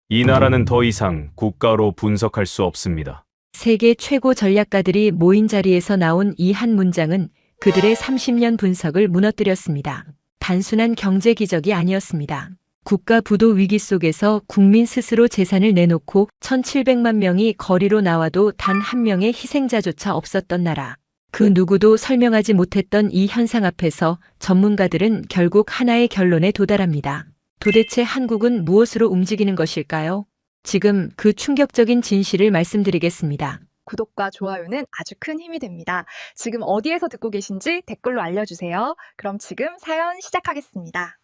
이 나라는 더 이상 국가로 분석할 수 없습니다. 세계 최고 전략가들이 모인 자리에서 나온 이 한 문장은 그들의 30년 분석을 무너뜨렸습니다. 단순한 경제 기적이 아니었습니다. 국가 부도 위기 속에서 국민 스스로 재산을 내놓고 1700만 명이 거리로 나와도 단 한 명의 희생자조차 없었던 나라. 그 누구도 설명하지 못했던 이 현상 앞에서 전문가들은 결국 하나의 결론에 도달합니다. 도대체 한국은 무엇으로 움직이는 것일까요? 지금 그 충격적인 진실을 말씀드리겠습니다. 구독과 좋아요는 아주 큰 힘이 됩니다. 지금 어디에서 듣고 계신지 댓글로 알려주세요. 그럼 지금 사연 시작하겠습니다.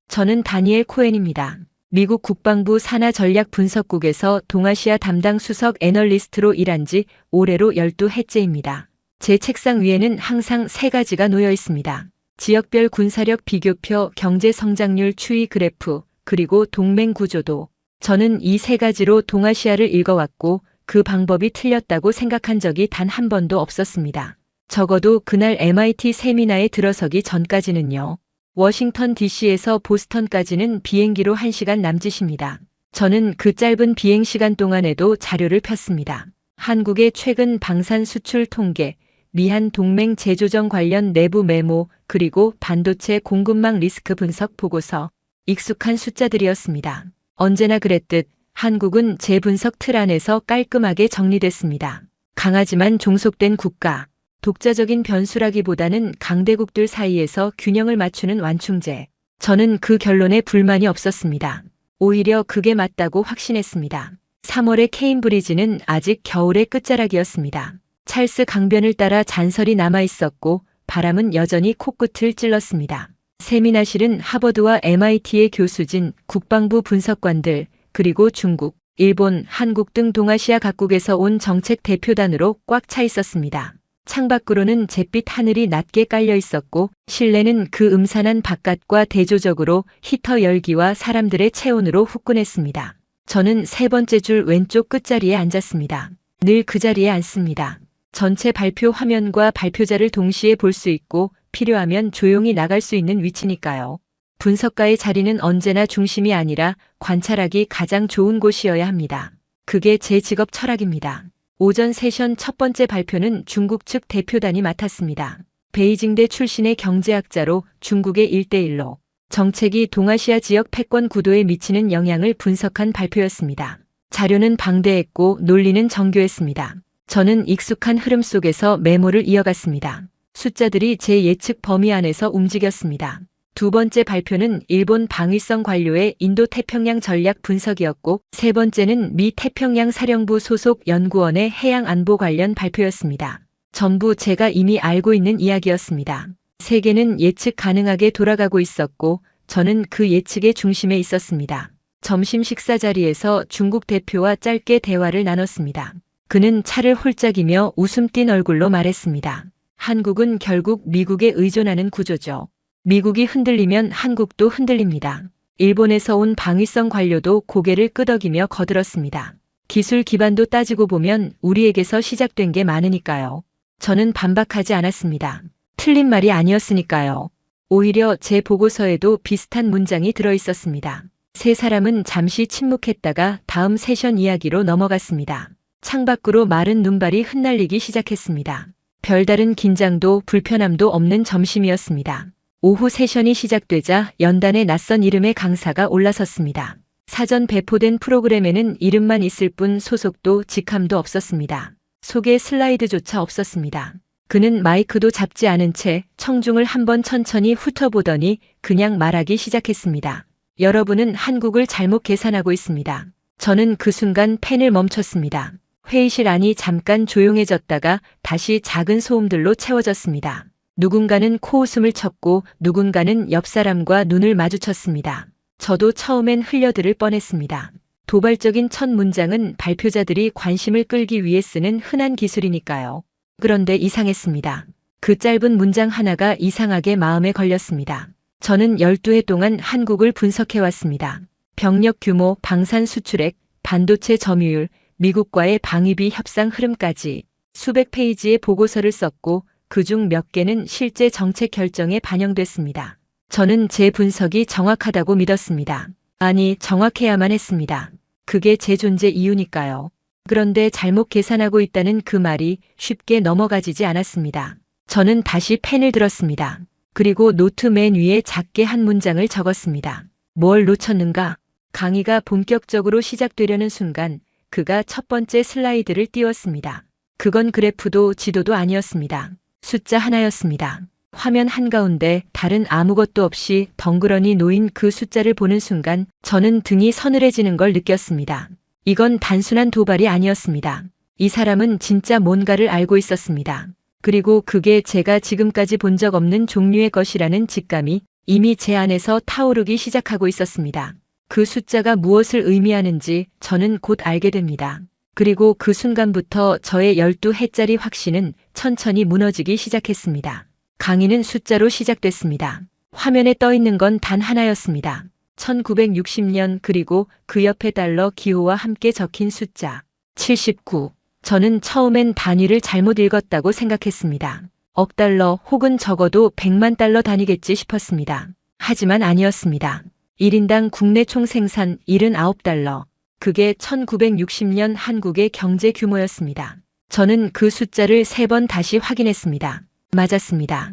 저는 다니엘 코엔입니다. 미국 국방부 산하전략분석국에서 동아시아 담당 수석 애널리스트로 일한 지 올해로 12해째입니다. 제 책상 위에는 항상 세 가지가 놓여 있습니다. 지역별 군사력 비교표, 경제 성장률 추이 그래프, 그리고 동맹 구조도. 저는 이 세 가지로 동아시아를 읽어왔고 그 방법이 틀렸다고 생각한 적이 단 한 번도 없었습니다. 적어도 그날 MIT 세미나에 들어서기 전까지는요. 워싱턴 DC에서 보스턴까지는 비행기로 1시간 남짓입니다. 저는 그 짧은 비행 시간 동안에도 자료를 폈습니다. 한국의 최근 방산 수출 통계, 미한 동맹 재조정 관련 내부 메모, 그리고 반도체 공급망 리스크 분석 보고서. 익숙한 숫자들이었습니다. 언제나 그랬듯 한국은 제 분석 틀 안에서 깔끔하게 정리됐습니다. 강하지만 종속된 국가, 독자적인 변수라기보다는 강대국들 사이에서 균형을 맞추는 완충제. 저는 그 결론에 불만이 없었습니다. 오히려 그게 맞다고 확신했습니다. 3월의 케임브리지는 아직 겨울의 끝자락이었습니다. 찰스 강변을 따라 잔설이 남아있었고 바람은 여전히 코끝을 찔렀습니다. 세미나실은 하버드와 MIT의 교수진, 국방부 분석관들, 그리고 중국, 일본, 한국 등 동아시아 각국에서 온 정책 대표단으로 꽉 차 있었습니다. 창밖으로는 잿빛 하늘이 낮게 깔려 있었고 실내는 그 음산한 바깥과 대조적으로 히터 열기와 사람들의 체온으로 후끈했습니다. 저는 세 번째 줄 왼쪽 끝자리에 앉았습니다. 늘 그 자리에 앉습니다. 전체 발표 화면과 발표자를 동시에 볼 수 있고 필요하면 조용히 나갈 수 있는 위치니까요. 분석가의 자리는 언제나 중심이 아니라 관찰하기 가장 좋은 곳이어야 합니다. 그게 제 직업 철학입니다. 오전 세션 첫 번째 발표는 중국 측 대표단이 맡았습니다. 베이징대 출신의 경제학자로 중국의 1대1로 정책이 동아시아 지역 패권 구도에 미치는 영향을 분석한 발표였습니다. 자료는 방대했고 논리는 정교했습니다. 저는 익숙한 흐름 속에서 메모를 이어갔습니다. 숫자들이 제 예측 범위 안에서 움직였습니다. 두 번째 발표는 일본 방위성 관료의 인도태평양 전략 분석이었고 세 번째는 미 태평양 사령부 소속 연구원의 해양 안보 관련 발표였습니다. 전부 제가 이미 알고 있는 이야기였습니다. 세계는 예측 가능하게 돌아가고 있었고 저는 그 예측의 중심에 있었습니다. 점심 식사 자리에서 중국 대표와 짧게 대화를 나눴습니다. 그는 차를 홀짝이며 웃음 띤 얼굴로 말했습니다. 한국은 결국 미국에 의존하는 구조죠. 미국이 흔들리면 한국도 흔들립니다. 일본에서 온 방위성 관료도 고개를 끄덕이며 거들었습니다. 기술 기반도 따지고 보면 우리에게서 시작된 게 많으니까요. 저는 반박하지 않았습니다. 틀린 말이 아니었으니까요. 오히려 제 보고서에도 비슷한 문장이 들어있었습니다. 세 사람은 잠시 침묵했다가 다음 세션 이야기로 넘어갔습니다. 창밖으로 마른 눈발이 흩날리기 시작했습니다. 별다른 긴장도 불편함도 없는 점심이었습니다. 오후 세션이 시작되자 연단의 낯선 이름의 강사가 올라섰습니다. 사전 배포된 프로그램에는 이름만 있을 뿐 소속도 직함도 없었습니다. 소개 슬라이드조차 없었습니다. 그는 마이크도 잡지 않은 채 청중을 한번 천천히 훑어보더니 그냥 말하기 시작했습니다. 여러분은 한국을 잘못 계산하고 있습니다. 저는 그 순간 펜을 멈췄습니다. 회의실 안이 잠깐 조용해졌다가 다시 작은 소음들로 채워졌습니다. 누군가는 코웃음을 쳤고 누군가는 옆 사람과 눈을 마주쳤습니다. 저도 처음엔 흘려들을 뻔했습니다. 도발적인 첫 문장은 발표자들이 관심을 끌기 위해 쓰는 흔한 기술이니까요. 그런데 이상했습니다. 그 짧은 문장 하나가 이상하게 마음에 걸렸습니다. 저는 12해 동안 한국을 분석해왔습니다. 병력 규모, 방산 수출액, 반도체 점유율, 미국과의 방위비 협상 흐름까지 수백 페이지의 보고서를 썼고 그중 몇 개는 실제 정책 결정에 반영됐습니다. 저는 제 분석이 정확하다고 믿었습니다. 아니, 정확해야만 했습니다. 그게 제 존재 이유니까요. 그런데 잘못 계산하고 있다는 그 말이 쉽게 넘어가지지 않았습니다. 저는 다시 펜을 들었습니다. 그리고 노트 맨 위에 작게 한 문장을 적었습니다. 뭘 놓쳤는가? 강의가 본격적으로 시작되려는 순간 그가 첫 번째 슬라이드를 띄웠습니다. 그건 그래프도 지도도 아니었습니다. 숫자 하나였습니다. 화면 한가운데 다른 아무것도 없이 덩그러니 놓인 그 숫자를 보는 순간 저는 등이 서늘해지는 걸 느꼈습니다. 이건 단순한 도발이 아니었습니다. 이 사람은 진짜 뭔가를 알고 있었습니다. 그리고 그게 제가 지금까지 본 적 없는 종류의 것이라는 직감이 이미 제 안에서 타오르기 시작하고 있었습니다. 그 숫자가 무엇을 의미하는지 저는 곧 알게 됩니다. 그리고 그 순간부터 저의 12해짜리 확신은 천천히 무너지기 시작했습니다. 강의는 숫자로 시작됐습니다. 화면에 떠 있는 건 단 하나였습니다. 1960년 그리고 그 옆에 달러 기호와 함께 적힌 숫자 79. 저는 처음엔 단위를 잘못 읽었다고 생각했습니다. 억 달러 혹은 적어도 100만 달러 단위겠지 싶었습니다. 하지만 아니었습니다. 1인당 국내 총생산 79달러. 그게 1960년 한국의 경제 규모였습니다. 저는 그 숫자를 3번 다시 확인했습니다. 맞았습니다.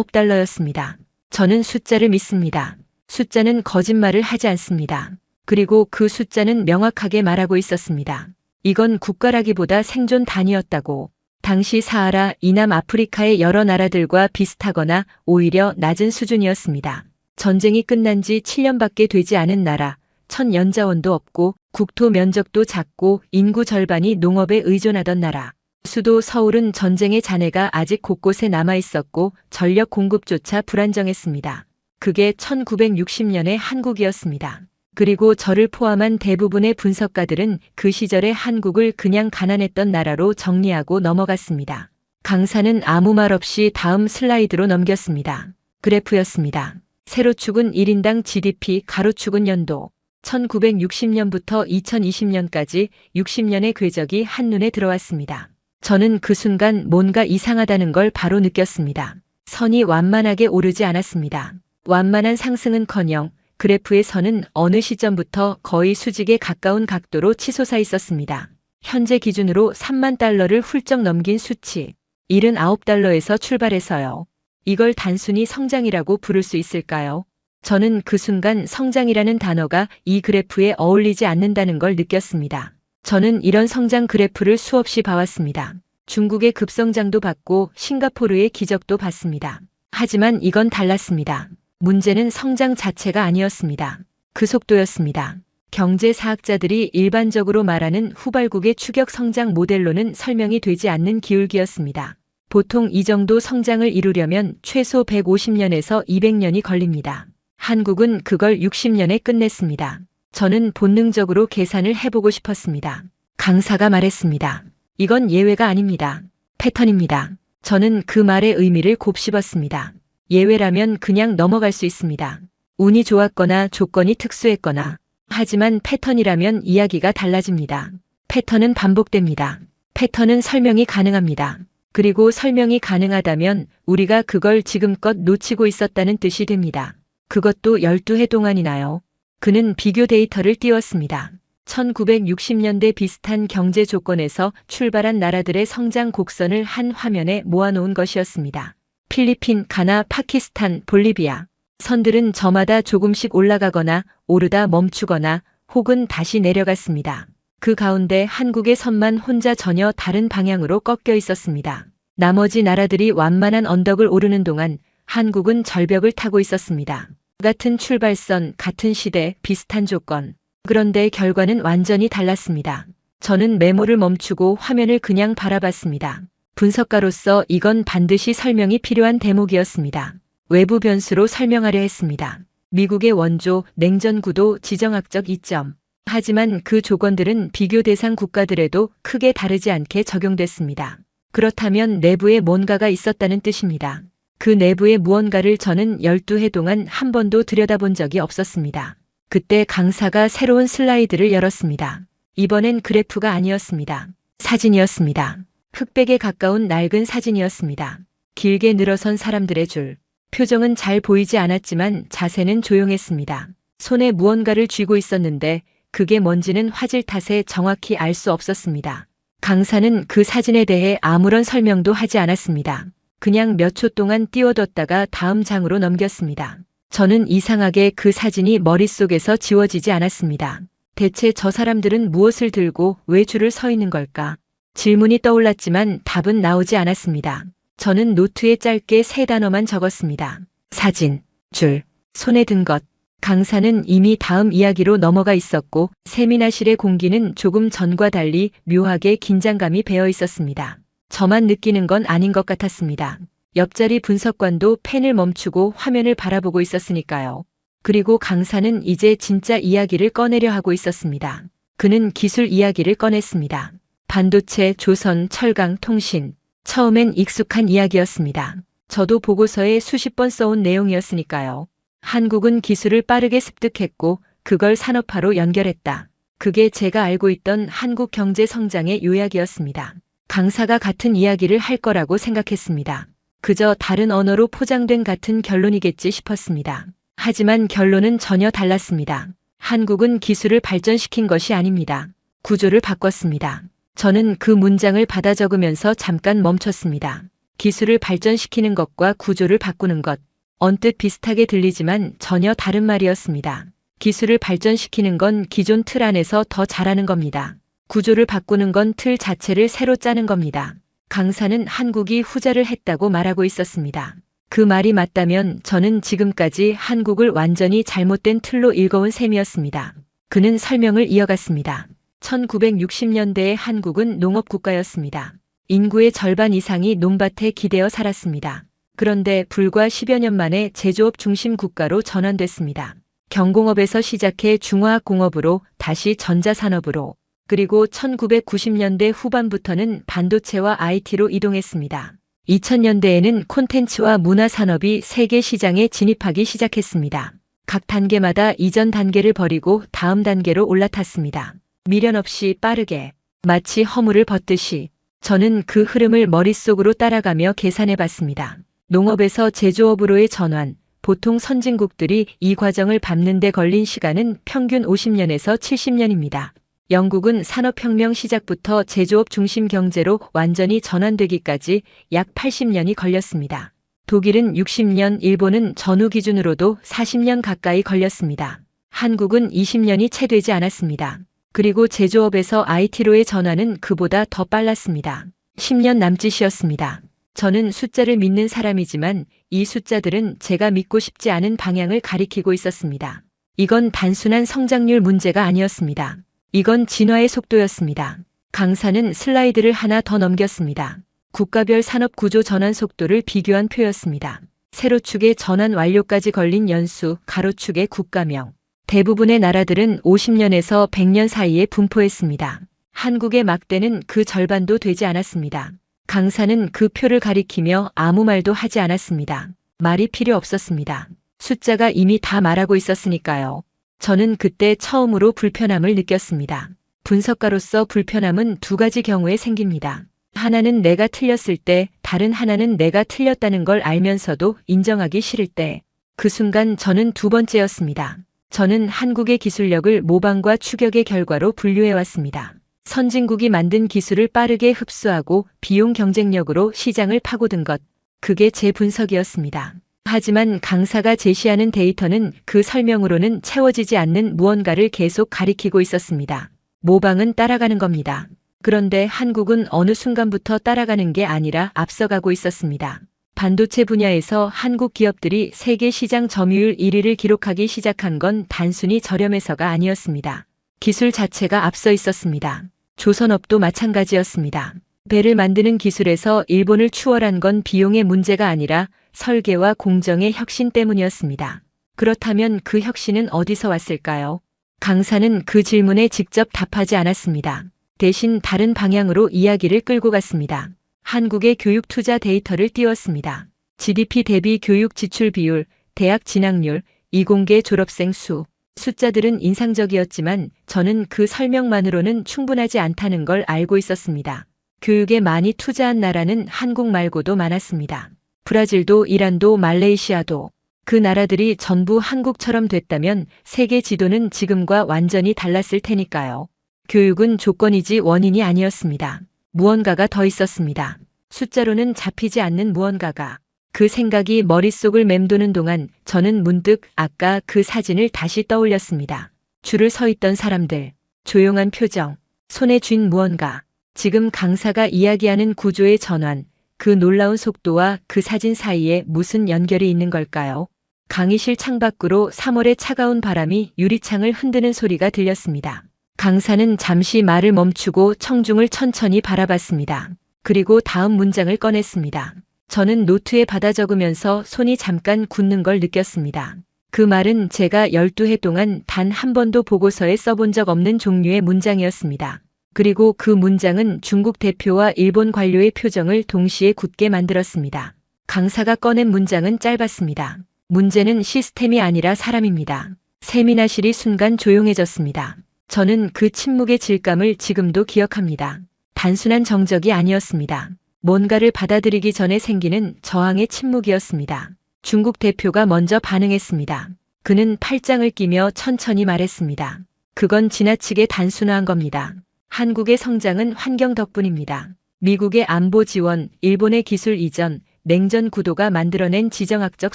79달러였습니다. 저는 숫자를 믿습니다. 숫자는 거짓말을 하지 않습니다. 그리고 그 숫자는 명확하게 말하고 있었습니다. 이건 국가라기보다 생존 단위였다고. 당시 사하라 이남 아프리카의 여러 나라들과 비슷하거나 오히려 낮은 수준이었습니다. 전쟁이 끝난 지 7년밖에 되지 않은 나라, 천연자원도 없고 국토 면적도 작고 인구 절반이 농업에 의존하던 나라. 수도 서울은 전쟁의 잔해가 아직 곳곳에 남아 있었고 전력 공급조차 불안정했습니다. 그게 1960년의 한국이었습니다. 그리고 저를 포함한 대부분의 분석가들은 그 시절의 한국을 그냥 가난했던 나라로 정리하고 넘어갔습니다. 강사는 아무 말 없이 다음 슬라이드로 넘겼습니다. 그래프였습니다. 세로축은 1인당 GDP, 가로축은 연도. 1960년부터 2020년까지 60년의 궤적이 한눈에 들어왔습니다. 저는 그 순간 뭔가 이상하다는 걸 바로 느꼈습니다. 선이 완만하게 오르지 않았습니다. 완만한 상승은커녕 그래프의 선은 어느 시점부터 거의 수직에 가까운 각도로 치솟아 있었습니다. 현재 기준으로 3만 달러를 훌쩍 넘긴 수치. 79달러에서 출발해서요. 이걸 단순히 성장이라고 부를 수 있을까요? 저는 그 순간 성장이라는 단어가 이 그래프에 어울리지 않는다는 걸 느꼈습니다. 저는 이런 성장 그래프를 수없이 봐왔습니다. 중국의 급성장도 봤고 싱가포르의 기적도 봤습니다. 하지만 이건 달랐습니다. 문제는 성장 자체가 아니었습니다. 그 속도였습니다. 경제사학자들이 일반적으로 말하는 후발국의 추격 성장 모델로는 설명이 되지 않는 기울기였습니다. 보통 이 정도 성장을 이루려면 최소 150년에서 200년이 걸립니다. 한국은 그걸 60년에 끝냈습니다. 저는 본능적으로 계산을 해보고 싶었습니다. 강사가 말했습니다. 이건 예외가 아닙니다. 패턴입니다. 저는 그 말의 의미를 곱씹었습니다. 예외라면 그냥 넘어갈 수 있습니다. 운이 좋았거나 조건이 특수했거나. 하지만 패턴이라면 이야기가 달라집니다. 패턴은 반복됩니다. 패턴은 설명이 가능합니다. 그리고 설명이 가능하다면 우리가 그걸 지금껏 놓치고 있었다는 뜻이 됩니다. 그것도 12해 동안이나요. 그는 비교 데이터를 띄웠습니다. 1960년대 비슷한 경제 조건에서 출발한 나라들의 성장 곡선을 한 화면에 모아놓은 것이었습니다. 필리핀, 가나, 파키스탄, 볼리비아. 선들은 저마다 조금씩 올라가거나 오르다 멈추거나 혹은 다시 내려갔습니다. 그 가운데 한국의 선만 혼자 전혀 다른 방향으로 꺾여 있었습니다. 나머지 나라들이 완만한 언덕을 오르는 동안 한국은 절벽을 타고 있었습니다. 같은 출발선, 같은 시대, 비슷한 조건. 그런데 결과는 완전히 달랐습니다. 저는 메모를 멈추고 화면을 그냥 바라봤습니다. 분석가로서 이건 반드시 설명이 필요한 대목이었습니다. 외부 변수로 설명하려 했습니다. 미국의 원조, 냉전 구도, 지정학적 이점. 하지만 그 조건들은 비교 대상 국가들에도 크게 다르지 않게 적용됐습니다. 그렇다면 내부에 뭔가가 있었다는 뜻입니다. 그 내부의 무언가를 저는 12해 동안 한 번도 들여다본 적이 없었습니다. 그때 강사가 새로운 슬라이드를 열었습니다. 이번엔 그래프가 아니었습니다. 사진이었습니다. 흑백에 가까운 낡은 사진이었습니다. 길게 늘어선 사람들의 줄. 표정은 잘 보이지 않았지만 자세는 조용했습니다. 손에 무언가를 쥐고 있었는데 그게 뭔지는 화질 탓에 정확히 알 수 없었습니다. 강사는 그 사진에 대해 아무런 설명도 하지 않았습니다. 그냥 몇 초 동안 띄워뒀다가 다음 장으로 넘겼습니다. 저는 이상하게 그 사진이 머릿속에서 지워지지 않았습니다. 대체 저 사람들은 무엇을 들고 왜 줄을 서 있는 걸까? 질문이 떠올랐지만 답은 나오지 않았습니다. 저는 노트에 짧게 3단어만 적었습니다. 사진, 줄, 손에 든 것. 강사는 이미 다음 이야기로 넘어가 있었고 세미나실의 공기는 조금 전과 달리 묘하게 긴장감이 배어 있었습니다. 저만 느끼는 건 아닌 것 같았습니다. 옆자리 분석관도 펜을 멈추고 화면을 바라보고 있었으니까요. 그리고 강사는 이제 진짜 이야기를 꺼내려 하고 있었습니다. 그는 기술 이야기를 꺼냈습니다. 반도체, 조선, 철강, 통신. 처음엔 익숙한 이야기였습니다. 저도 보고서에 수십 번 써온 내용이었으니까요. 한국은 기술을 빠르게 습득했고 그걸 산업화로 연결했다. 그게 제가 알고 있던 한국 경제 성장의 요약이었습니다. 강사가 같은 이야기를 할 거라고 생각했습니다. 그저 다른 언어로 포장된 같은 결론이겠지 싶었습니다. 하지만 결론은 전혀 달랐습니다. 한국은 기술을 발전시킨 것이 아닙니다. 구조를 바꿨습니다. 저는 그 문장을 받아 적으면서 잠깐 멈췄습니다. 기술을 발전시키는 것과 구조를 바꾸는 것. 언뜻 비슷하게 들리지만 전혀 다른 말이었습니다. 기술을 발전시키는 건 기존 틀 안에서 더 잘하는 겁니다. 구조를 바꾸는 건 틀 자체를 새로 짜는 겁니다. 강사는 한국이 후자를 했다고 말하고 있었습니다. 그 말이 맞다면 저는 지금까지 한국을 완전히 잘못된 틀로 읽어온 셈이었습니다. 그는 설명을 이어갔습니다. 1960년대의 한국은 농업국가였습니다. 인구의 절반 이상이 농밭에 기대어 살았습니다. 그런데 불과 10여 년 만에 제조업 중심 국가로 전환됐습니다. 경공업에서 시작해 중화학공업으로 다시 전자산업으로 그리고 1990년대 후반부터는 반도체와 IT로 이동했습니다. 2000년대에는 콘텐츠와 문화산업이 세계 시장에 진입하기 시작했습니다. 각 단계마다 이전 단계를 버리고 다음 단계로 올라탔습니다. 미련 없이 빠르게 마치 허물을 벗듯이 저는 그 흐름을 머릿속으로 따라가며 계산해 봤습니다. 농업에서 제조업으로의 전환, 보통 선진국들이 이 과정을 밟는 데 걸린 시간은 평균 50년에서 70년입니다. 영국은 산업혁명 시작부터 제조업 중심 경제로 완전히 전환되기까지 약 80년이 걸렸습니다. 독일은 60년, 일본은 전후 기준으로도 40년 가까이 걸렸습니다. 한국은 20년이 채 되지 않았습니다. 그리고 제조업에서 IT로의 전환은 그보다 더 빨랐습니다. 10년 남짓이었습니다. 저는 숫자를 믿는 사람이지만 이 숫자들은 제가 믿고 싶지 않은 방향을 가리키고 있었습니다. 이건 단순한 성장률 문제가 아니었습니다. 이건 진화의 속도였습니다. 강사는 슬라이드를 하나 더 넘겼습니다. 국가별 산업 구조 전환 속도를 비교한 표였습니다. 세로축의 전환 완료까지 걸린 연수, 가로축의 국가명. 대부분의 나라들은 50년에서 100년 사이에 분포했습니다. 한국의 막대는 그 절반도 되지 않았습니다. 강사는 그 표를 가리키며 아무 말도 하지 않았습니다. 말이 필요 없었습니다. 숫자가 이미 다 말하고 있었으니까요. 저는 그때 처음으로 불편함을 느꼈습니다. 분석가로서 불편함은 두 가지 경우에 생깁니다. 하나는 내가 틀렸을 때, 다른 하나는 내가 틀렸다는 걸 알면서도 인정하기 싫을 때. 그 순간 저는 두 번째였습니다. 저는 한국의 기술력을 모방과 추격의 결과로 분류해왔습니다. 선진국이 만든 기술을 빠르게 흡수하고 비용 경쟁력으로 시장을 파고든 것. 그게 제 분석이었습니다. 하지만 강사가 제시하는 데이터는 그 설명으로는 채워지지 않는 무언가를 계속 가리키고 있었습니다. 모방은 따라가는 겁니다. 그런데 한국은 어느 순간부터 따라가는 게 아니라 앞서가고 있었습니다. 반도체 분야에서 한국 기업들이 세계 시장 점유율 1위를 기록하기 시작한 건 단순히 저렴해서가 아니었습니다. 기술 자체가 앞서 있었습니다. 조선업도 마찬가지였습니다. 배를 만드는 기술에서 일본을 추월한 건 비용의 문제가 아니라 설계와 공정의 혁신 때문이었습니다. 그렇다면 그 혁신은 어디서 왔을까요? 강사는 그 질문에 직접 답하지 않았습니다. 대신 다른 방향으로 이야기를 끌고 갔습니다. 한국의 교육 투자 데이터를 띄웠습니다. GDP 대비 교육 지출 비율, 대학 진학률, 이공계 졸업생 수. 숫자들은 인상적이었지만 저는 그 설명만으로는 충분하지 않다는 걸 알고 있었습니다. 교육에 많이 투자한 나라는 한국 말고도 많았습니다. 브라질도, 이란도, 말레이시아도. 그 나라들이 전부 한국처럼 됐다면 세계 지도는 지금과 완전히 달랐을 테니까요. 교육은 조건이지 원인이 아니었습니다. 무언가가 더 있었습니다. 숫자로는 잡히지 않는 무언가가. 그 생각이 머릿속을 맴도는 동안 저는 문득 아까 그 사진을 다시 떠올렸습니다. 줄을 서 있던 사람들, 조용한 표정, 손에 쥔 무언가. 지금 강사가 이야기하는 구조의 전환, 그 놀라운 속도와 그 사진 사이에 무슨 연결이 있는 걸까요? 강의실 창밖으로 3월의 차가운 바람이 유리창을 흔드는 소리가 들렸습니다. 강사는 잠시 말을 멈추고 청중을 천천히 바라봤습니다. 그리고 다음 문장을 꺼냈습니다. 저는 노트에 받아 적으면서 손이 잠깐 굳는 걸 느꼈습니다. 그 말은 제가 12해 동안 단 한 번도 보고서에 써본 적 없는 종류의 문장이었습니다. 그리고 그 문장은 중국 대표와 일본 관료의 표정을 동시에 굳게 만들었습니다. 강사가 꺼낸 문장은 짧았습니다. 문제는 시스템이 아니라 사람입니다. 세미나실이 순간 조용해졌습니다. 저는 그 침묵의 질감을 지금도 기억합니다. 단순한 정적이 아니었습니다. 뭔가를 받아들이기 전에 생기는 저항의 침묵이었습니다. 중국 대표가 먼저 반응했습니다. 그는 팔짱을 끼며 천천히 말했습니다. 그건 지나치게 단순화한 겁니다. 한국의 성장은 환경 덕분입니다. 미국의 안보 지원, 일본의 기술 이전, 냉전 구도가 만들어낸 지정학적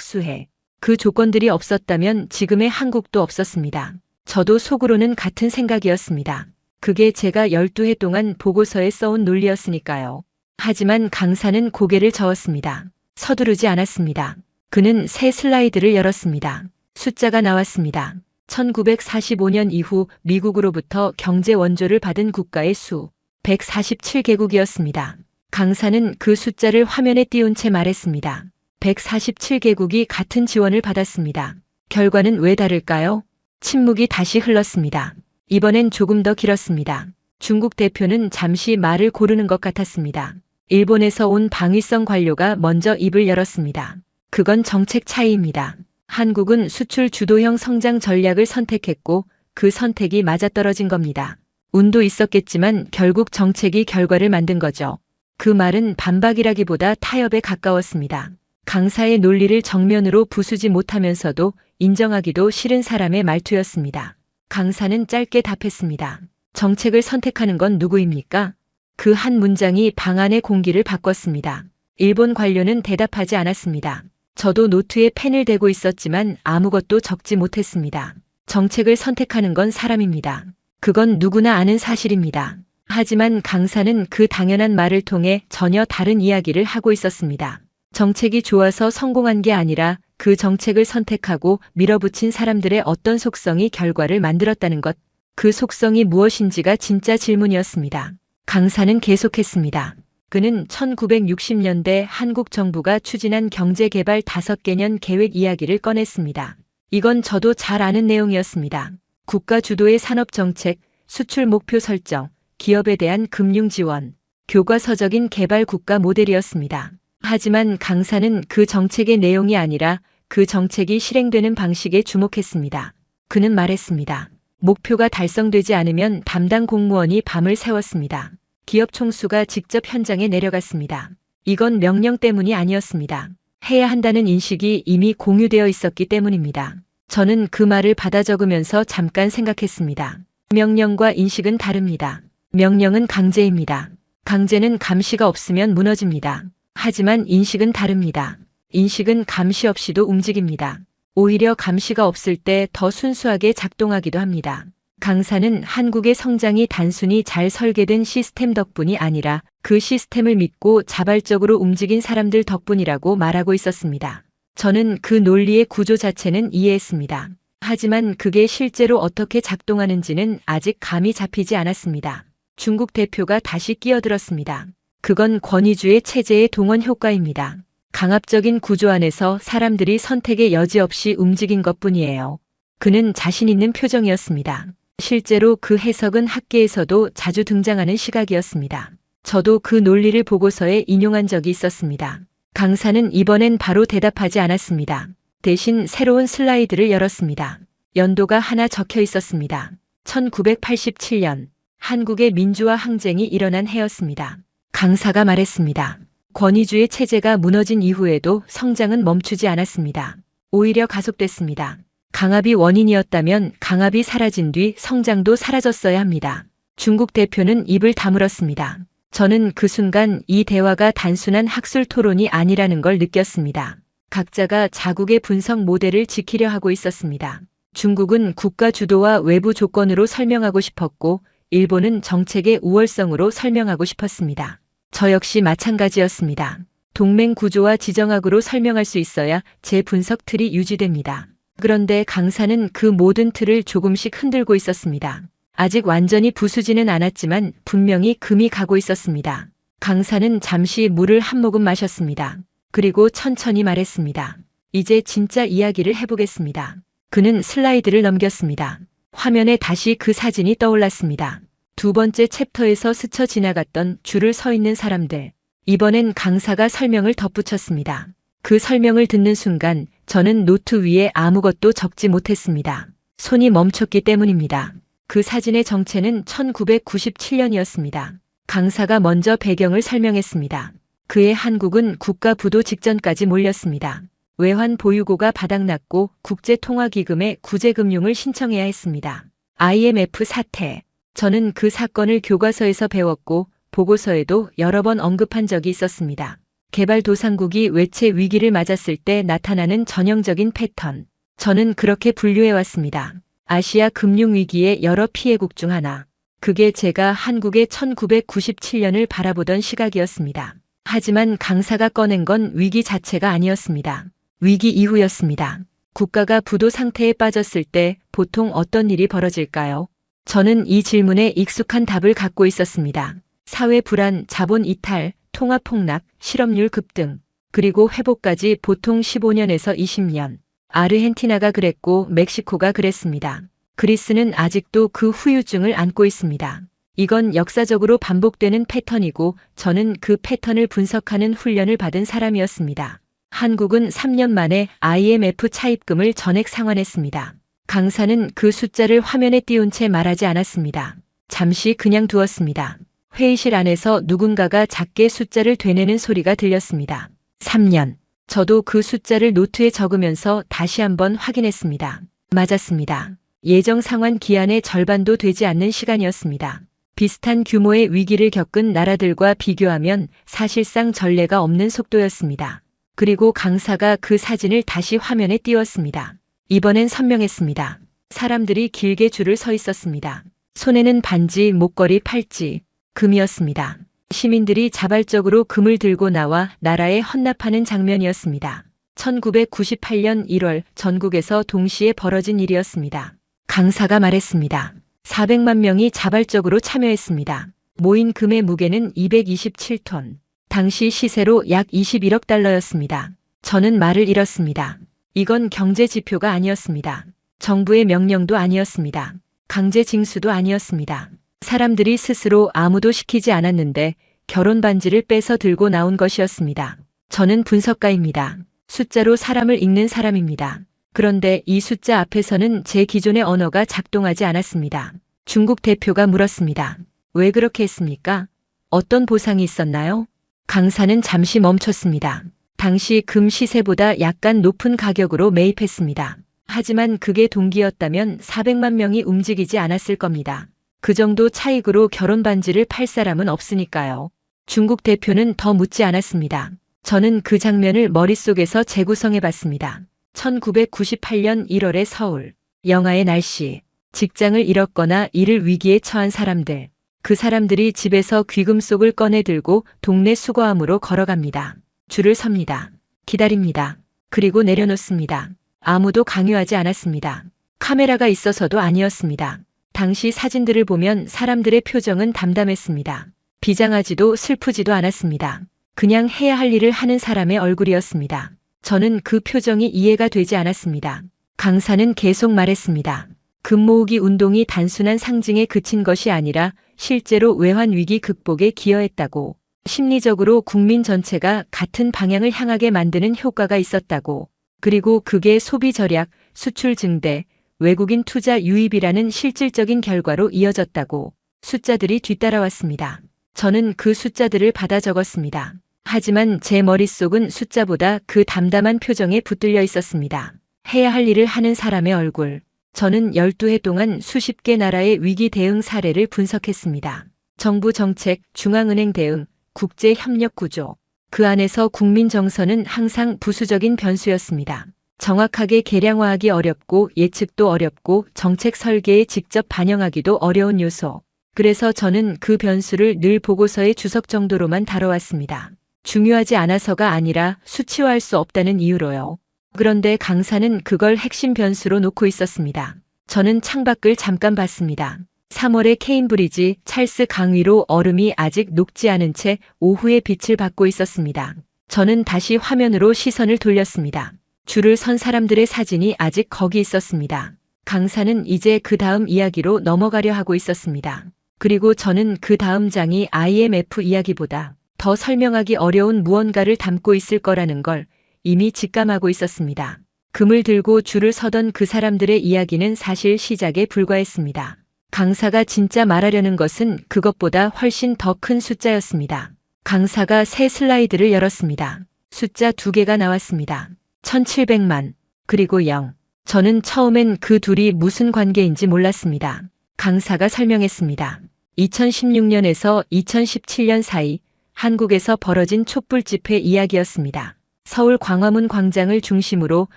수혜. 그 조건들이 없었다면 지금의 한국도 없었습니다. 저도 속으로는 같은 생각이었습니다. 그게 제가 12해 동안 보고서에 써온 논리였으니까요. 하지만 강사는 고개를 저었습니다. 서두르지 않았습니다. 그는 새 슬라이드를 열었습니다. 숫자가 나왔습니다. 1945년 이후 미국으로부터 경제 원조를 받은 국가의 수 147개국이었습니다. 강사는 그 숫자를 화면에 띄운 채 말했습니다. 147개국이 같은 지원을 받았습니다. 결과는 왜 다를까요? 침묵이 다시 흘렀습니다. 이번엔 조금 더 길었습니다. 중국 대표는 잠시 말을 고르는 것 같았습니다. 일본에서 온 방위성 관료가 먼저 입을 열었습니다. 그건 정책 차이입니다. 한국은 수출 주도형 성장 전략을 선택했고 그 선택이 맞아떨어진 겁니다. 운도 있었겠지만 결국 정책이 결과를 만든 거죠. 그 말은 반박이라기보다 타협에 가까웠습니다. 강사의 논리를 정면으로 부수지 못하면서도 인정하기도 싫은 사람의 말투였습니다. 강사는 짧게 답했습니다. 정책을 선택하는 건 누구입니까? 그 한 문장이 방 안의 공기를 바꿨습니다. 일본 관료는 대답하지 않았습니다. 저도 노트에 펜을 대고 있었지만 아무것도 적지 못했습니다. 정책을 선택하는 건 사람입니다. 그건 누구나 아는 사실입니다. 하지만 강사는 그 당연한 말을 통해 전혀 다른 이야기를 하고 있었습니다. 정책이 좋아서 성공한 게 아니라 그 정책을 선택하고 밀어붙인 사람들의 어떤 속성이 결과를 만들었다는 것, 그 속성이 무엇인지가 진짜 질문이었습니다. 강사는 계속했습니다. 그는 1960년대 한국 정부가 추진한 경제개발 5개년 계획 이야기를 꺼냈습니다. 이건 저도 잘 아는 내용이었습니다. 국가 주도의 산업정책, 수출 목표 설정, 기업에 대한 금융 지원, 교과서적인 개발 국가 모델이었습니다. 하지만 강사는 그 정책의 내용이 아니라 그 정책이 실행되는 방식에 주목했습니다. 그는 말했습니다. 목표가 달성되지 않으면 담당 공무원이 밤을 새웠습니다. 기업 총수가 직접 현장에 내려갔습니다. 이건 명령 때문이 아니었습니다. 해야 한다는 인식이 이미 공유되어 있었기 때문입니다. 저는 그 말을 받아 적으면서 잠깐 생각했습니다. 명령과 인식은 다릅니다. 명령은 강제입니다. 강제는 감시가 없으면 무너집니다. 하지만 인식은 다릅니다. 인식은 감시 없이도 움직입니다. 오히려 감시가 없을 때 더 순수하게 작동하기도 합니다. 강사는 한국의 성장이 단순히 잘 설계된 시스템 덕분이 아니라 그 시스템을 믿고 자발적으로 움직인 사람들 덕분이라고 말하고 있었습니다. 저는 그 논리의 구조 자체는 이해했습니다. 하지만 그게 실제로 어떻게 작동하는지는 아직 감이 잡히지 않았습니다. 중국 대표가 다시 끼어들었습니다. 그건 권위주의 체제의 동원 효과입니다. 강압적인 구조 안에서 사람들이 선택의 여지 없이 움직인 것뿐이에요. 그는 자신 있는 표정이었습니다. 실제로 그 해석은 학계에서도 자주 등장하는 시각이었습니다. 저도 그 논리를 보고서에 인용한 적이 있었습니다. 강사는 이번엔 바로 대답하지 않았습니다. 대신 새로운 슬라이드를 열었습니다. 연도가 하나 적혀 있었습니다. 1987년 한국의 민주화 항쟁이 일어난 해였습니다. 강사가 말했습니다. 권위주의 체제가 무너진 이후에도 성장은 멈추지 않았습니다. 오히려 가속됐습니다. 강압이 원인이었다면 강압이 사라진 뒤 성장도 사라졌어야 합니다. 중국 대표는 입을 다물었습니다. 저는 그 순간 이 대화가 단순한 학술 토론이 아니라는 걸 느꼈습니다. 각자가 자국의 분석 모델을 지키려 하고 있었습니다. 중국은 국가 주도와 외부 조건으로 설명하고 싶었고, 일본은 정책의 우월성으로 설명하고 싶었습니다. 저 역시 마찬가지였습니다. 동맹 구조와 지정학으로 설명할 수 있어야 제 분석 틀이 유지됩니다. 그런데 강사는 그 모든 틀을 조금씩 흔들고 있었습니다. 아직 완전히 부수지는 않았지만 분명히 금이 가고 있었습니다. 강사는 잠시 물을 한 모금 마셨습니다. 그리고 천천히 말했습니다. 이제 진짜 이야기를 해보겠습니다. 그는 슬라이드를 넘겼습니다. 화면에 다시 그 사진이 떠올랐습니다. 두 번째 챕터에서 스쳐 지나갔던 줄을 서 있는 사람들. 이번엔 강사가 설명을 덧붙였습니다. 그 설명을 듣는 순간 저는 노트 위에 아무것도 적지 못했습니다. 손이 멈췄기 때문입니다. 그 사진의 정체는 1997년이었습니다. 강사가 먼저 배경을 설명했습니다. 그해 한국은 국가 부도 직전까지 몰렸습니다. 외환 보유고가 바닥났고 국제통화기금에 구제금융을 신청해야 했습니다. IMF 사태. 저는 그 사건을 교과서에서 배웠고 보고서에도 여러 번 언급한 적이 있었습니다. 개발도상국이 외채 위기를 맞았을 때 나타나는 전형적인 패턴. 저는 그렇게 분류해왔습니다. 아시아 금융위기의 여러 피해국 중 하나. 그게 제가 한국의 1997년을 바라보던 시각이었습니다. 하지만 강사가 꺼낸 건 위기 자체가 아니었습니다. 위기 이후였습니다. 국가가 부도 상태에 빠졌을 때 보통 어떤 일이 벌어질까요? 저는 이 질문에 익숙한 답을 갖고 있었습니다. 사회 불안, 자본 이탈, 통화 폭락, 실업률 급등, 그리고 회복까지 보통 15년에서 20년. 아르헨티나가 그랬고 멕시코가 그랬습니다. 그리스는 아직도 그 후유증을 안고 있습니다. 이건 역사적으로 반복되는 패턴이고 저는 그 패턴을 분석하는 훈련을 받은 사람이었습니다. 한국은 3년 만에 IMF 차입금을 전액 상환했습니다. 강사는 그 숫자를 화면에 띄운 채 말하지 않았습니다. 잠시 그냥 두었습니다. 회의실 안에서 누군가가 작게 숫자를 되뇌는 소리가 들렸습니다. 3년. 저도 그 숫자를 노트에 적으면서 다시 한번 확인했습니다. 맞았습니다. 예정 상환 기한의 절반도 되지 않는 시간이었습니다. 비슷한 규모의 위기를 겪은 나라들과 비교하면 사실상 전례가 없는 속도였습니다. 그리고 강사가 그 사진을 다시 화면에 띄웠습니다. 이번엔 선명했습니다. 사람들이 길게 줄을 서 있었습니다. 손에는 반지, 목걸이, 팔찌, 금이었습니다. 시민들이 자발적으로 금을 들고 나와 나라에 헌납하는 장면이었습니다. 1998년 1월 전국에서 동시에 벌어진 일이었습니다. 강사가 말했습니다. 400만 명이 자발적으로 참여했습니다. 모인 금의 무게는 227톤. 당시 시세로 약 21억 달러였습니다. 저는 말을 잃었습니다. 이건 경제 지표가 아니었습니다. 정부의 명령도 아니었습니다. 강제 징수도 아니었습니다. 사람들이 스스로 아무도 시키지 않았는데 결혼 반지를 빼서 들고 나온 것이었습니다. 저는 분석가입니다. 숫자로 사람을 읽는 사람입니다. 그런데 이 숫자 앞에서는 제 기존의 언어가 작동하지 않았습니다. 중국 대표가 물었습니다. 왜 그렇게 했습니까? 어떤 보상이 있었나요? 강사는 잠시 멈췄습니다. 당시 금 시세보다 약간 높은 가격으로 매입했습니다. 하지만 그게 동기였다면 400만 명이 움직이지 않았을 겁니다. 그 정도 차익으로 결혼 반지를 팔 사람은 없으니까요. 중국 대표는 더 묻지 않았습니다. 저는 그 장면을 머릿속에서 재구성해봤습니다. 1998년 1월의 서울. 영하의 날씨. 직장을 잃었거나 일을 위기에 처한 사람들. 그 사람들이 집에서 귀금속을 꺼내 들고 동네 수거함으로 걸어갑니다. 줄을 섭니다. 기다립니다. 그리고 내려놓습니다. 아무도 강요하지 않았습니다. 카메라가 있어서도 아니었습니다. 당시 사진들을 보면 사람들의 표정은 담담했습니다. 비장하지도 슬프지도 않았습니다. 그냥 해야 할 일을 하는 사람의 얼굴이었습니다. 저는 그 표정이 이해가 되지 않았습니다. 강사는 계속 말했습니다. 금 모으기 운동이 단순한 상징에 그친 것이 아니라 실제로 외환 위기 극복에 기여했다고. 심리적으로 국민 전체가 같은 방향을 향하게 만드는 효과가 있었다고. 그리고 그게 소비 절약, 수출 증대, 외국인 투자 유입이라는 실질적인 결과로 이어졌다고. 숫자들이 뒤따라왔습니다. 저는 그 숫자들을 받아 적었습니다. 하지만 제 머릿속은 숫자보다 그 담담한 표정에 붙들려 있었습니다. 해야 할 일을 하는 사람의 얼굴. 저는 12해 동안 수십 개 나라의 위기 대응 사례를 분석했습니다. 정부 정책, 중앙은행 대응, 국제 협력 구조. 그 안에서 국민 정서는 항상 부수적인 변수였습니다. 정확하게 계량화하기 어렵고 예측도 어렵고 정책 설계에 직접 반영하기도 어려운 요소. 그래서 저는 그 변수를 늘 보고서의 주석 정도로만 다뤄왔습니다. 중요하지 않아서가 아니라 수치화할 수 없다는 이유로요. 그런데 강사는 그걸 핵심 변수로 놓고 있었습니다. 저는 창밖을 잠깐 봤습니다. 3월의 케임브리지 찰스 강 위로 얼음이 아직 녹지 않은 채 오후의 빛을 받고 있었습니다. 저는 다시 화면으로 시선을 돌렸습니다. 줄을 선 사람들의 사진이 아직 거기 있었습니다. 강사는 이제 그 다음 이야기로 넘어가려 하고 있었습니다. 그리고 저는 그 다음 장이 IMF 이야기보다 더 설명하기 어려운 무언가를 담고 있을 거라는 걸 이미 직감하고 있었습니다. 금을 들고 줄을 서던 그 사람들의 이야기는 사실 시작에 불과했습니다. 강사가 진짜 말하려는 것은 그것보다 훨씬 더 큰 숫자였습니다. 강사가 새 슬라이드를 열었습니다. 숫자 2개가 나왔습니다. 1700만, 그리고 0. 저는 처음엔 그 둘이 무슨 관계인지 몰랐습니다. 강사가 설명했습니다. 2016년에서 2017년 사이 한국에서 벌어진 촛불 집회 이야기였습니다. 서울 광화문 광장을 중심으로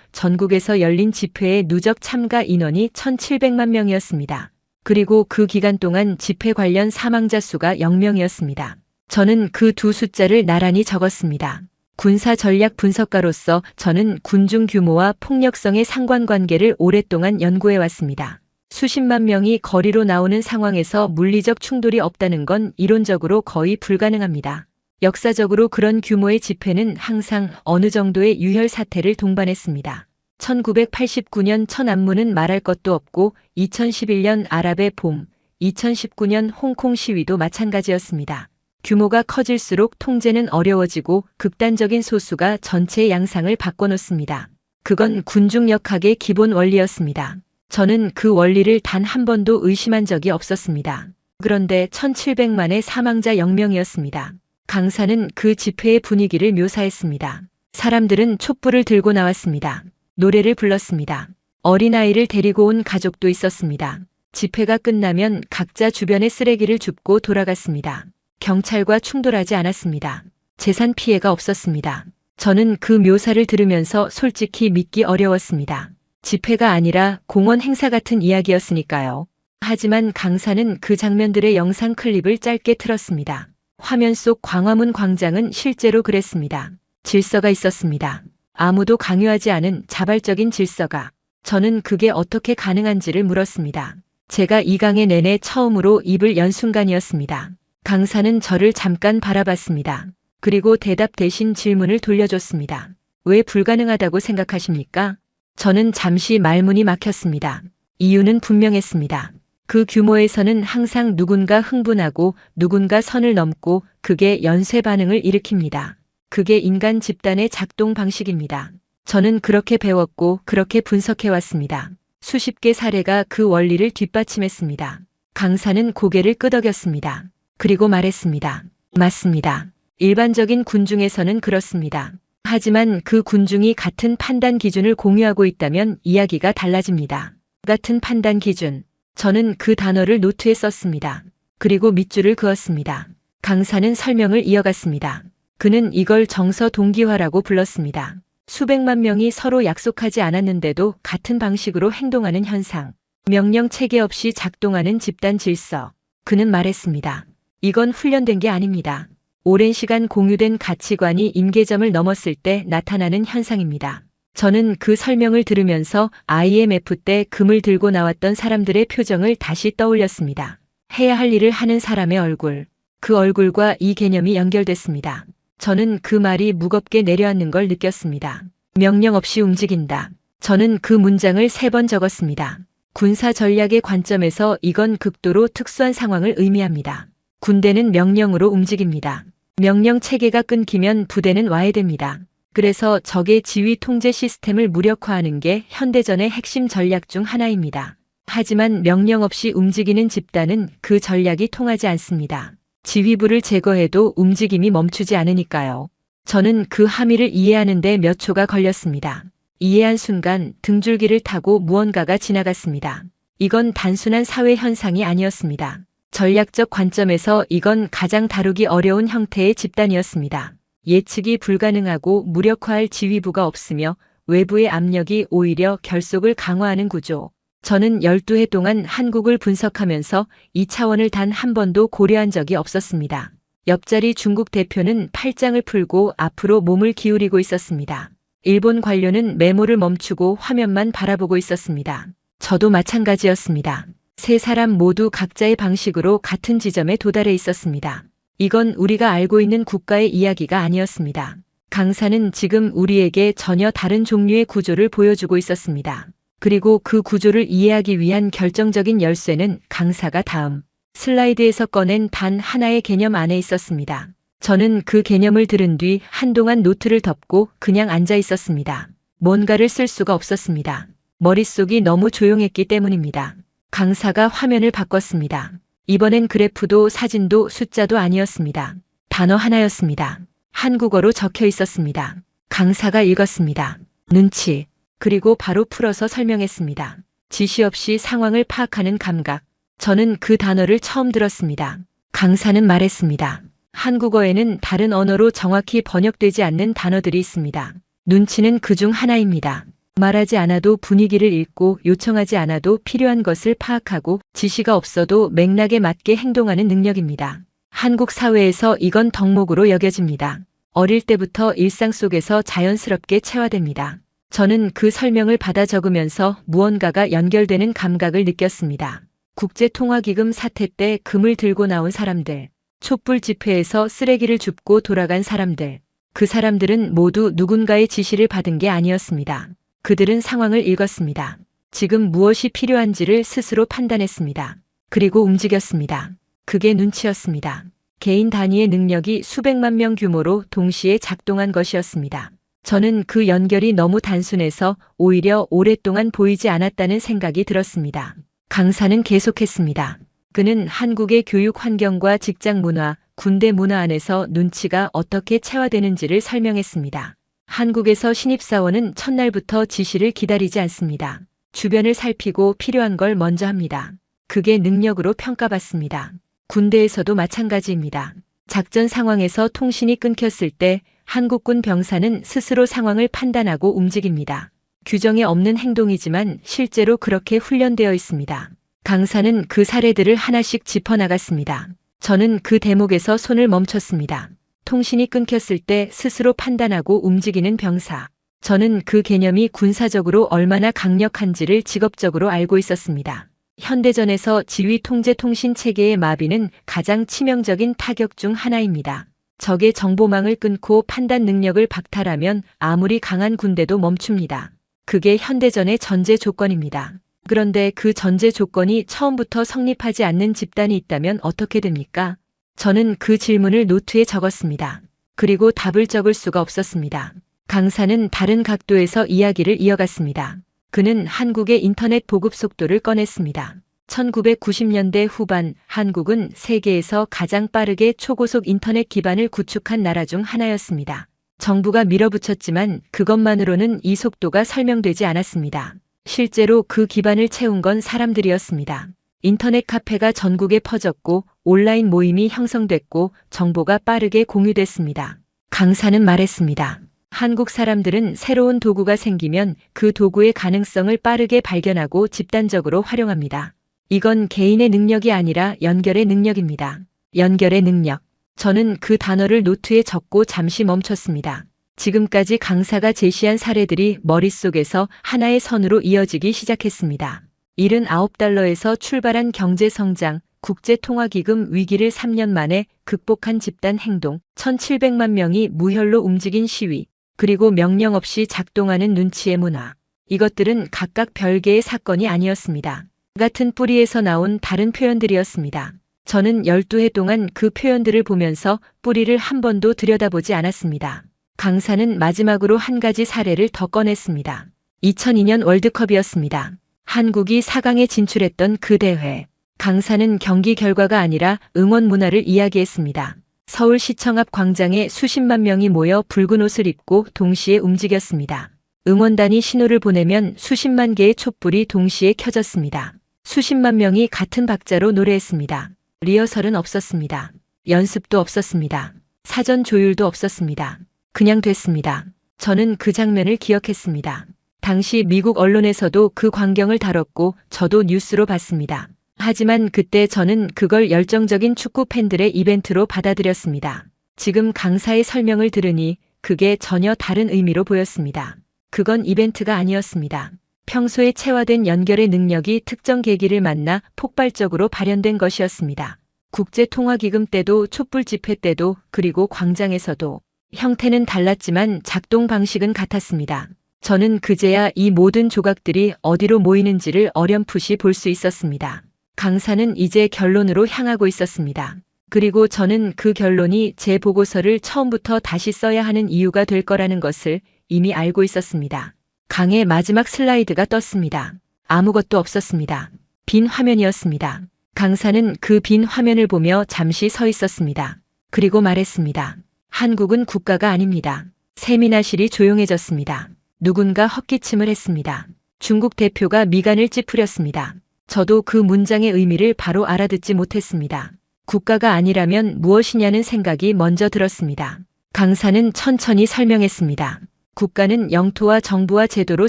전국에서 열린 집회의 누적 참가 인원이 1700만 명이었습니다. 그리고 그 기간 동안 집회 관련 사망자 수가 0명이었습니다. 저는 그 두 숫자를 나란히 적었습니다. 군사 전략 분석가로서 저는 군중 규모와 폭력성의 상관관계를 오랫동안 연구해 왔습니다. 수십만 명이 거리로 나오는 상황에서 물리적 충돌이 없다는 건 이론적으로 거의 불가능합니다. 역사적으로 그런 규모의 집회는 항상 어느 정도의 유혈 사태를 동반했습니다. 1989년 천안문은 말할 것도 없고 2011년 아랍의 봄, 2019년 홍콩 시위도 마찬가지였습니다. 규모가 커질수록 통제는 어려워지고 극단적인 소수가 전체 양상을 바꿔놓습니다. 그건 군중역학의 기본 원리였습니다. 저는 그 원리를 단 한 번도 의심한 적이 없었습니다. 그런데 1700만의 사망자 0명이었습니다. 강사는 그 집회의 분위기를 묘사했습니다. 사람들은 촛불을 들고 나왔습니다. 노래를 불렀습니다. 어린아이를 데리고 온 가족도 있었습니다. 집회가 끝나면 각자 주변의 쓰레기를 줍고 돌아갔습니다. 경찰과 충돌하지 않았습니다. 재산 피해가 없었습니다. 저는 그 묘사를 들으면서 솔직히 믿기 어려웠습니다. 집회가 아니라 공원 행사 같은 이야기였으니까요. 하지만 강사는 그 장면들의 영상 클립을 짧게 틀었습니다. 화면 속 광화문 광장은 실제로 그랬습니다. 질서가 있었습니다. 아무도 강요하지 않은 자발적인 질서가. 저는 그게 어떻게 가능한지를 물었습니다. 제가 이 강의 내내 처음으로 입을 연 순간이었습니다. 강사는 저를 잠깐 바라봤습니다. 그리고 대답 대신 질문을 돌려줬습니다. 왜 불가능하다고 생각하십니까? 저는 잠시 말문이 막혔습니다. 이유는 분명했습니다. 그 규모에서는 항상 누군가 흥분하고 누군가 선을 넘고 그게 연쇄 반응을 일으킵니다. 그게 인간 집단의 작동 방식입니다. 저는 그렇게 배웠고 그렇게 분석해왔습니다. 수십 개 사례가 그 원리를 뒷받침했습니다. 강사는 고개를 끄덕였습니다. 그리고 말했습니다. 맞습니다. 일반적인 군중에서는 그렇습니다. 하지만 그 군중이 같은 판단 기준을 공유하고 있다면 이야기가 달라집니다. 같은 판단 기준. 저는 그 단어를 노트에 썼습니다. 그리고 밑줄을 그었습니다. 강사는 설명을 이어갔습니다. 그는 이걸 정서 동기화라고 불렀습니다. 수백만 명이 서로 약속하지 않았는데도 같은 방식으로 행동하는 현상. 명령 체계 없이 작동하는 집단 질서. 그는 말했습니다. 이건 훈련된 게 아닙니다. 오랜 시간 공유된 가치관이 임계점을 넘었을 때 나타나는 현상입니다. 저는 그 설명을 들으면서 IMF 때 금을 들고 나왔던 사람들의 표정을 다시 떠올렸습니다. 해야 할 일을 하는 사람의 얼굴. 그 얼굴과 이 개념이 연결됐습니다. 저는 그 말이 무겁게 내려앉는 걸 느꼈습니다. 명령 없이 움직인다. 저는 그 문장을 3번 적었습니다. 군사 전략의 관점에서 이건 극도로 특수한 상황을 의미합니다. 군대는 명령으로 움직입니다. 명령 체계가 끊기면 부대는 와해됩니다. 그래서 적의 지휘 통제 시스템을 무력화하는 게 현대전의 핵심 전략 중 하나입니다. 하지만 명령 없이 움직이는 집단은 그 전략이 통하지 않습니다. 지휘부를 제거해도 움직임이 멈추지 않으니까요. 저는 그 함의를 이해하는 데 몇 초가 걸렸습니다. 이해한 순간 등줄기를 타고 무언가가 지나갔습니다. 이건 단순한 사회 현상이 아니었습니다. 전략적 관점에서 이건 가장 다루기 어려운 형태의 집단이었습니다. 예측이 불가능하고 무력화할 지휘부가 없으며 외부의 압력이 오히려 결속을 강화하는 구조. 저는 12해 동안 한국을 분석하면서 이 차원을 단 한 번도 고려한 적이 없었습니다. 옆자리 중국 대표는 팔짱을 풀고 앞으로 몸을 기울이고 있었습니다. 일본 관료는 메모를 멈추고 화면만 바라보고 있었습니다. 저도 마찬가지였습니다. 세 사람 모두 각자의 방식으로 같은 지점에 도달해 있었습니다. 이건 우리가 알고 있는 국가의 이야기가 아니었습니다. 강사는 지금 우리에게 전혀 다른 종류의 구조를 보여주고 있었습니다. 그리고 그 구조를 이해하기 위한 결정적인 열쇠는 강사가 다음 슬라이드에서 꺼낸 단 하나의 개념 안에 있었습니다. 저는 그 개념을 들은 뒤 한동안 노트를 덮고 그냥 앉아 있었습니다. 뭔가를 쓸 수가 없었습니다. 머릿속이 너무 조용했기 때문입니다. 강사가 화면을 바꿨습니다. 이번엔 그래프도 사진도 숫자도 아니었습니다. 단어 하나였습니다. 한국어로 적혀 있었습니다. 강사가 읽었습니다. 눈치. 그리고 바로 풀어서 설명했습니다. 지시 없이 상황을 파악하는 감각. 저는 그 단어를 처음 들었습니다. 강사는 말했습니다. 한국어에는 다른 언어로 정확히 번역되지 않는 단어들이 있습니다. 눈치는 그중 하나입니다. 말하지 않아도 분위기를 읽고 요청하지 않아도 필요한 것을 파악하고 지시가 없어도 맥락에 맞게 행동하는 능력입니다. 한국 사회에서 이건 덕목으로 여겨집니다. 어릴 때부터 일상 속에서 자연스럽게 체화됩니다. 저는 그 설명을 받아 적으면서 무언가가 연결되는 감각을 느꼈습니다. 국제통화기금 사태 때 금을 들고 나온 사람들, 촛불 집회에서 쓰레기를 줍고 돌아간 사람들, 그 사람들은 모두 누군가의 지시를 받은 게 아니었습니다. 그들은 상황을 읽었습니다. 지금 무엇이 필요한지를 스스로 판단했습니다. 그리고 움직였습니다. 그게 눈치였습니다. 개인 단위의 능력이 수백만 명 규모로 동시에 작동한 것이었습니다. 저는 그 연결이 너무 단순해서 오히려 오랫동안 보이지 않았다는 생각이 들었습니다. 강사는 계속했습니다. 그는 한국의 교육 환경과 직장 문화, 군대 문화 안에서 눈치가 어떻게 체화되는지를 설명했습니다. 한국에서 신입사원은 첫날부터 지시를 기다리지 않습니다. 주변을 살피고 필요한 걸 먼저 합니다. 그게 능력으로 평가받습니다. 군대에서도 마찬가지입니다. 작전 상황에서 통신이 끊겼을 때 한국군 병사는 스스로 상황을 판단하고 움직입니다. 규정에 없는 행동이지만 실제로 그렇게 훈련되어 있습니다. 강사는 그 사례들을 하나씩 짚어나갔습니다. 저는 그 대목에서 손을 멈췄습니다. 통신이 끊겼을 때 스스로 판단하고 움직이는 병사. 저는 그 개념이 군사적으로 얼마나 강력한지를 직업적으로 알고 있었습니다. 현대전에서 지휘 통제 통신 체계의 마비는 가장 치명적인 타격 중 하나입니다. 적의 정보망을 끊고 판단 능력을 박탈하면 아무리 강한 군대도 멈춥니다. 그게 현대전의 전제 조건입니다. 그런데 그 전제 조건이 처음부터 성립하지 않는 집단이 있다면 어떻게 됩니까? 저는 그 질문을 노트에 적었습니다. 그리고 답을 적을 수가 없었습니다. 강사는 다른 각도에서 이야기를 이어갔습니다. 그는 한국의 인터넷 보급 속도를 꺼냈습니다. 1990년대 후반 한국은 세계에서 가장 빠르게 초고속 인터넷 기반을 구축한 나라 중 하나였습니다. 정부가 밀어붙였지만 그것만으로는 이 속도가 설명되지 않았습니다. 실제로 그 기반을 채운 건 사람들이었습니다. 인터넷 카페가 전국에 퍼졌고 온라인 모임이 형성됐고 정보가 빠르게 공유됐습니다. 강사는 말했습니다. 한국 사람들은 새로운 도구가 생기면 그 도구의 가능성을 빠르게 발견하고 집단적으로 활용합니다. 이건 개인의 능력이 아니라 연결의 능력입니다. 연결의 능력. 저는 그 단어를 노트에 적고 잠시 멈췄습니다. 지금까지 강사가 제시한 사례들이 머릿속에서 하나의 선으로 이어지기 시작했습니다. 79달러에서 출발한 경제성장, 국제통화기금 위기를 3년 만에 극복한 집단 행동, 1700만 명이 무혈로 움직인 시위, 그리고 명령 없이 작동하는 눈치의 문화. 이것들은 각각 별개의 사건이 아니었습니다. 같은 뿌리에서 나온 다른 표현들이었습니다. 저는 12해 동안 그 표현들을 보면서 뿌리를 한 번도 들여다보지 않았습니다. 강사는 마지막으로 한 가지 사례를 더 꺼냈습니다. 2002년 월드컵이었습니다. 한국이 4강에 진출했던 그 대회. 강사는 경기 결과가 아니라 응원 문화를 이야기했습니다. 서울시청 앞 광장에 수십만 명이 모여 붉은 옷을 입고 동시에 움직였습니다. 응원단이 신호를 보내면 수십만 개의 촛불이 동시에 켜졌습니다. 수십만 명이 같은 박자로 노래했습니다. 리허설은 없었습니다. 연습도 없었습니다. 사전 조율도 없었습니다. 그냥 됐습니다. 저는 그 장면을 기억했습니다. 당시 미국 언론에서도 그 광경을 다뤘고 저도 뉴스로 봤습니다. 하지만 그때 저는 그걸 열정적인 축구 팬들의 이벤트로 받아들였습니다. 지금 강사의 설명을 들으니 그게 전혀 다른 의미로 보였습니다. 그건 이벤트가 아니었습니다. 평소에 체화된 연결의 능력이 특정 계기를 만나 폭발적으로 발현된 것이었습니다. 국제통화기금 때도 촛불 집회 때도 그리고 광장에서도 형태는 달랐지만 작동 방식은 같았습니다. 저는 그제야 이 모든 조각들이 어디로 모이는지를 어렴풋이 볼 수 있었습니다. 강사는 이제 결론으로 향하고 있었습니다. 그리고 저는 그 결론이 제 보고서를 처음부터 다시 써야 하는 이유가 될 거라는 것을 이미 알고 있었습니다. 강의 마지막 슬라이드가 떴습니다. 아무것도 없었습니다. 빈 화면이었습니다. 강사는 그 빈 화면을 보며 잠시 서 있었습니다. 그리고 말했습니다. 한국은 국가가 아닙니다. 세미나실이 조용해졌습니다. 누군가 헛기침을 했습니다. 중국 대표가 미간을 찌푸렸습니다. 저도 그 문장의 의미를 바로 알아듣지 못했습니다. 국가가 아니라면 무엇이냐는 생각이 먼저 들었습니다. 강사는 천천히 설명했습니다. 국가는 영토와 정부와 제도로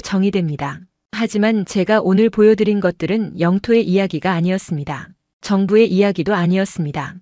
정의됩니다. 하지만 제가 오늘 보여드린 것들은 영토의 이야기가 아니었습니다. 정부의 이야기도 아니었습니다.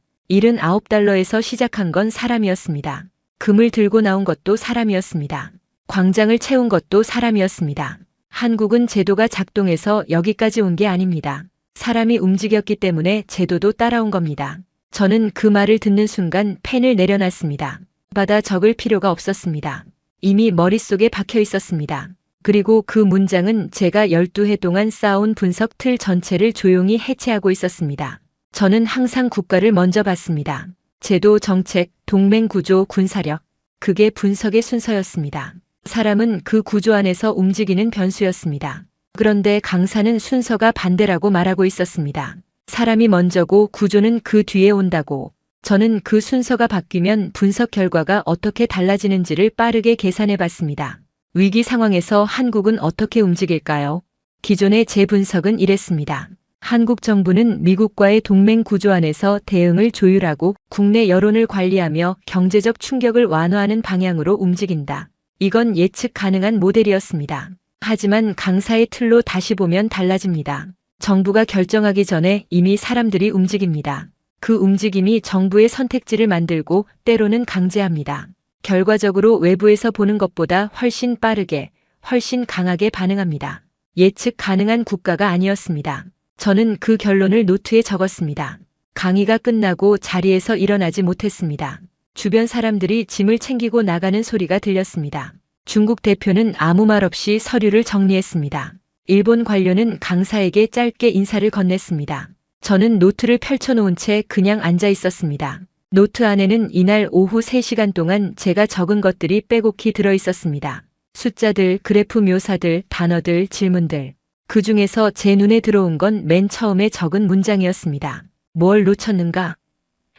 79달러에서 시작한 건 사람이었습니다. 금을 들고 나온 것도 사람이었습니다. 광장을 채운 것도 사람이었습니다. 한국은 제도가 작동해서 여기까지 온 게 아닙니다. 사람이 움직였기 때문에 제도도 따라온 겁니다. 저는 그 말을 듣는 순간 펜을 내려놨습니다. 받아 적을 필요가 없었습니다. 이미 머릿속에 박혀 있었습니다. 그리고 그 문장은 제가 12해 동안 쌓아온 분석 틀 전체를 조용히 해체하고 있었습니다. 저는 항상 국가를 먼저 봤습니다. 제도, 정책, 동맹 구조, 군사력. 그게 분석의 순서였습니다. 사람은 그 구조 안에서 움직이는 변수였습니다. 그런데 강사는 순서가 반대라고 말하고 있었습니다. 사람이 먼저고 구조는 그 뒤에 온다고. 저는 그 순서가 바뀌면 분석 결과가 어떻게 달라지는지를 빠르게 계산해 봤습니다. 위기 상황에서 한국은 어떻게 움직일까요? 기존의 제 분석은 이랬습니다. 한국 정부는 미국과의 동맹 구조 안에서 대응을 조율하고 국내 여론을 관리하며 경제적 충격을 완화하는 방향으로 움직인다. 이건 예측 가능한 모델이었습니다. 하지만 강사의 틀로 다시 보면 달라집니다. 정부가 결정하기 전에 이미 사람들이 움직입니다. 그 움직임이 정부의 선택지를 만들고 때로는 강제합니다. 결과적으로 외부에서 보는 것보다 훨씬 빠르게, 훨씬 강하게 반응합니다. 예측 가능한 국가가 아니었습니다. 저는 그 결론을 노트에 적었습니다. 강의가 끝나고 자리에서 일어나지 못했습니다. 주변 사람들이 짐을 챙기고 나가는 소리가 들렸습니다. 중국 대표는 아무 말 없이 서류를 정리했습니다. 일본 관료는 강사에게 짧게 인사를 건넸습니다. 저는 노트를 펼쳐놓은 채 그냥 앉아 있었습니다. 노트 안에는 이날 오후 3시간 동안 제가 적은 것들이 빼곡히 들어 있었습니다. 숫자들, 그래프 묘사들, 단어들, 질문들. 그 중에서 제 눈에 들어온 건 맨 처음에 적은 문장이었습니다. 뭘 놓쳤는가?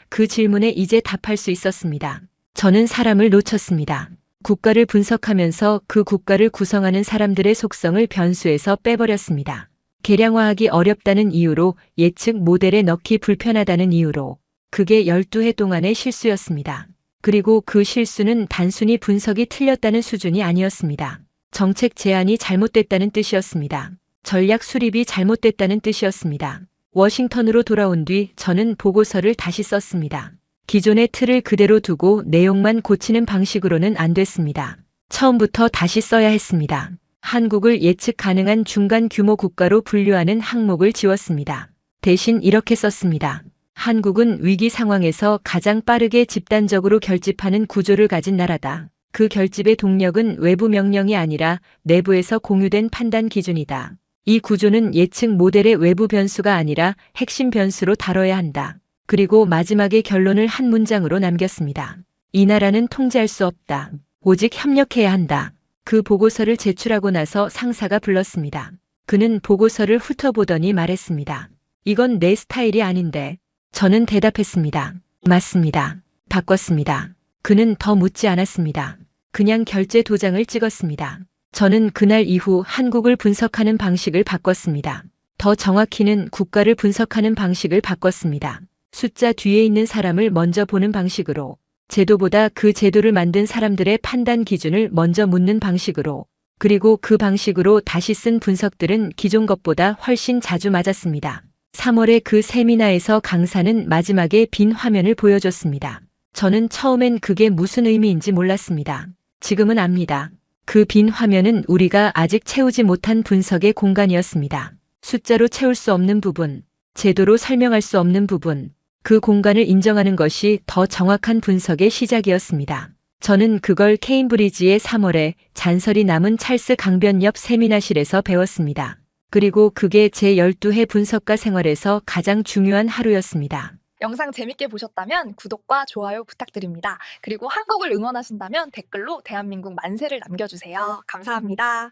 그 질문에 이제 답할 수 있었습니다. 저는 사람을 놓쳤습니다. 국가를 분석하면서 그 국가를 구성하는 사람들의 속성을 변수에서 빼버렸습니다. 계량화하기 어렵다는 이유로, 예측 모델에 넣기 불편하다는 이유로. 그게 12해 동안의 실수였습니다. 그리고 그 실수는 단순히 분석이 틀렸다는 수준이 아니었습니다. 정책 제안이 잘못됐다는 뜻이었습니다. 전략 수립이 잘못됐다는 뜻이었습니다. 워싱턴으로 돌아온 뒤 저는 보고서를 다시 썼습니다. 기존의 틀을 그대로 두고 내용만 고치는 방식으로는 안 됐습니다. 처음부터 다시 써야 했습니다. 한국을 예측 가능한 중간 규모 국가로 분류하는 항목을 지웠습니다. 대신 이렇게 썼습니다. 한국은 위기 상황에서 가장 빠르게 집단적으로 결집하는 구조를 가진 나라다. 그 결집의 동력은 외부 명령이 아니라 내부에서 공유된 판단 기준이다. 이 구조는 예측 모델의 외부 변수가 아니라 핵심 변수로 다뤄야 한다. 그리고 마지막에 결론을 한 문장으로 남겼습니다. 이 나라는 통제할 수 없다. 오직 협력해야 한다. 그 보고서를 제출하고 나서 상사가 불렀습니다. 그는 보고서를 훑어보더니 말했습니다. 이건 내 스타일이 아닌데. 저는 대답했습니다. 맞습니다. 바꿨습니다. 그는 더 묻지 않았습니다. 그냥 결제 도장을 찍었습니다. 저는 그날 이후 한국을 분석하는 방식을 바꿨습니다. 더 정확히는 국가를 분석하는 방식을 바꿨습니다. 숫자 뒤에 있는 사람을 먼저 보는 방식으로, 제도보다 그 제도를 만든 사람들의 판단 기준을 먼저 묻는 방식으로, 그리고 그 방식으로 다시 쓴 분석들은 기존 것보다 훨씬 자주 맞았습니다. 3월에 그 세미나에서 강사는 마지막에 빈 화면을 보여줬습니다. 저는 처음엔 그게 무슨 의미인지 몰랐습니다. 지금은 압니다. 그 빈 화면은 우리가 아직 채우지 못한 분석의 공간이었습니다. 숫자로 채울 수 없는 부분, 제도로 설명할 수 없는 부분, 그 공간을 인정하는 것이 더 정확한 분석의 시작이었습니다. 저는 그걸 케임브리지의 3월에 잔설이 남은 찰스 강변 옆 세미나실에서 배웠습니다. 그리고 그게 제 12해 분석가 생활에서 가장 중요한 하루였습니다. 영상 재밌게 보셨다면 구독과 좋아요 부탁드립니다. 그리고 한국을 응원하신다면 댓글로 대한민국 만세를 남겨주세요. 감사합니다.